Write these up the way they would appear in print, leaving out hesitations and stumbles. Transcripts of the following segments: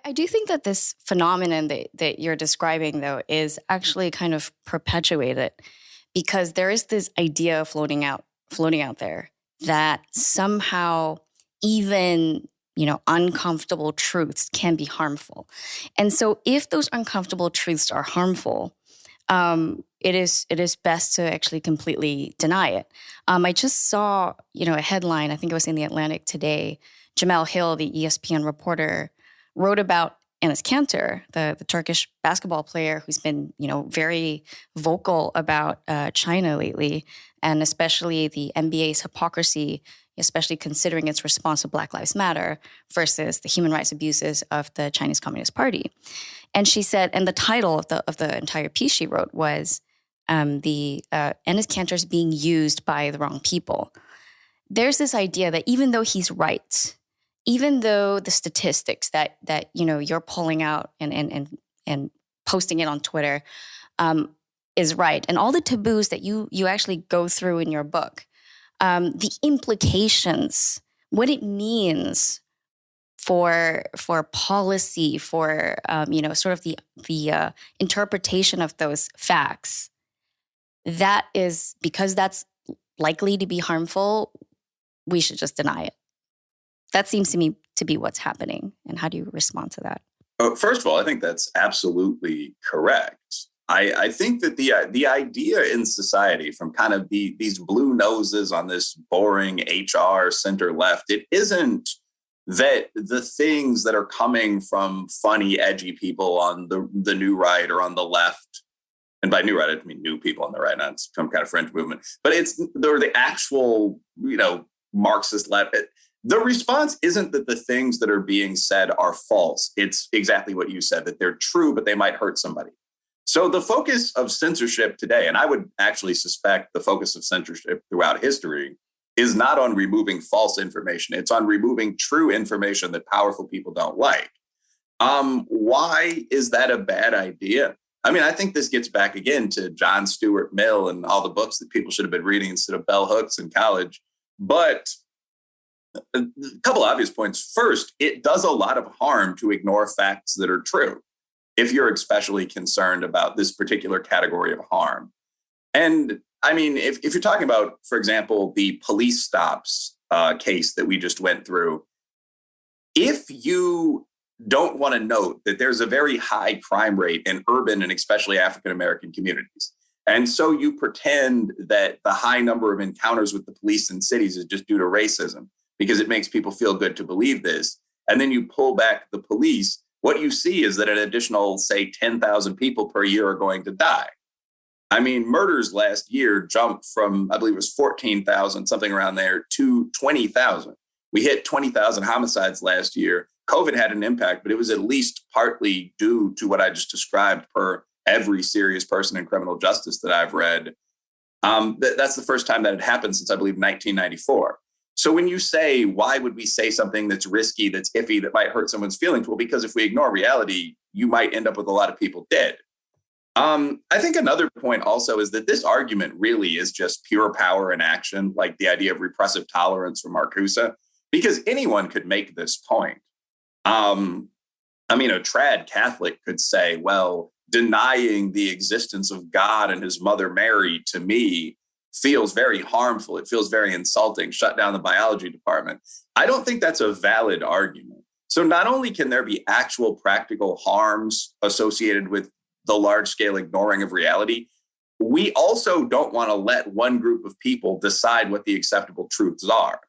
I do think that this phenomenon that you're describing, though, is actually kind of perpetuated because there is this idea floating out there that somehow even uncomfortable truths can be harmful. And so if those uncomfortable truths are harmful, it is best to actually completely deny it. I just saw, a headline, I think it was in the Atlantic today. Jamel Hill, the ESPN reporter, wrote about Enes Kanter, the Turkish basketball player who's been, very vocal about China lately, and especially the NBA's hypocrisy, especially considering its response to Black Lives Matter versus the human rights abuses of the Chinese Communist Party. And she said, and the title of the entire piece she wrote was Enes Kanter is being used by the wrong people. There's this idea that even though he's right, even though the statistics that you're pulling out and posting it on Twitter is right, and all the taboos that you actually go through in your book, the implications, what it means for policy, for sort of the interpretation of those facts, that is because that's likely to be harmful. We should just deny it. That seems to me to be what's happening. And how do you respond to that? First of all, I think that's absolutely correct. I think that the idea in society from kind of these blue noses on this boring HR center left, it isn't that the things that are coming from funny, edgy people on the new right or on the left, and by new right, I mean new people on the right, not some kind of French movement, but they're the actual, Marxist left. The response isn't that the things that are being said are false. It's exactly what you said, that they're true, but they might hurt somebody. So the focus of censorship today, and I would actually suspect the focus of censorship throughout history, is not on removing false information. It's on removing true information that powerful people don't like. Why is that a bad idea? I mean, I think this gets back again to John Stuart Mill and all the books that people should have been reading instead of bell hooks in college. But a couple obvious points. First, it does a lot of harm to ignore facts that are true if you're especially concerned about this particular category of harm. And I mean, if you're talking about, for example, the police stops case that we just went through, if you don't want to note that there's a very high crime rate in urban and especially African-American communities, and so you pretend that the high number of encounters with the police in cities is just due to racism, because it makes people feel good to believe this, and then you pull back the police, what you see is that an additional, say, 10,000 people per year are going to die. I mean, murders last year jumped from, I believe it was 14,000, something around there, to 20,000. We hit 20,000 homicides last year. COVID had an impact, but it was at least partly due to what I just described per every serious person in criminal justice that I've read. That's the first time that had happened since, I believe, 1994. So when you say, why would we say something that's risky, that's iffy, that might hurt someone's feelings? Well, because if we ignore reality, you might end up with a lot of people dead. I think another point also is that this argument really is just pure power in action, like the idea of repressive tolerance from Marcuse, because anyone could make this point. I mean, a trad Catholic could say, well, denying the existence of God and his mother Mary to me feels very harmful. It feels very insulting. Shut down the biology department. I don't think that's a valid argument. So not only can there be actual practical harms associated with the large-scale ignoring of reality, we also don't want to let one group of people decide what the acceptable truths are.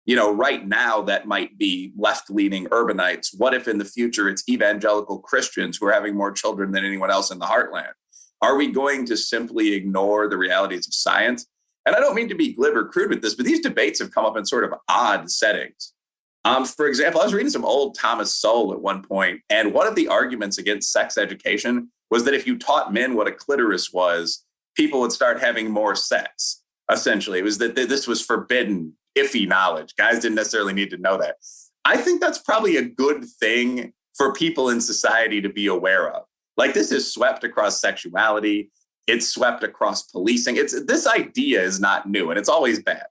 Right now, that might be left-leaning urbanites. What if in the future it's evangelical Christians who are having more children than anyone else in the heartland? Are we going to simply ignore the realities of science? And I don't mean to be glib or crude with this, but these debates have come up in sort of odd settings. For example, I was reading some old Thomas Sowell at one point, and one of the arguments against sex education was that if you taught men what a clitoris was, people would start having more sex, essentially. It was that this was forbidden, iffy knowledge. Guys didn't necessarily need to know that. I think that's probably a good thing for people in society to be aware of. Like, this is swept across sexuality. It's swept across policing. This idea is not new, and it's always bad.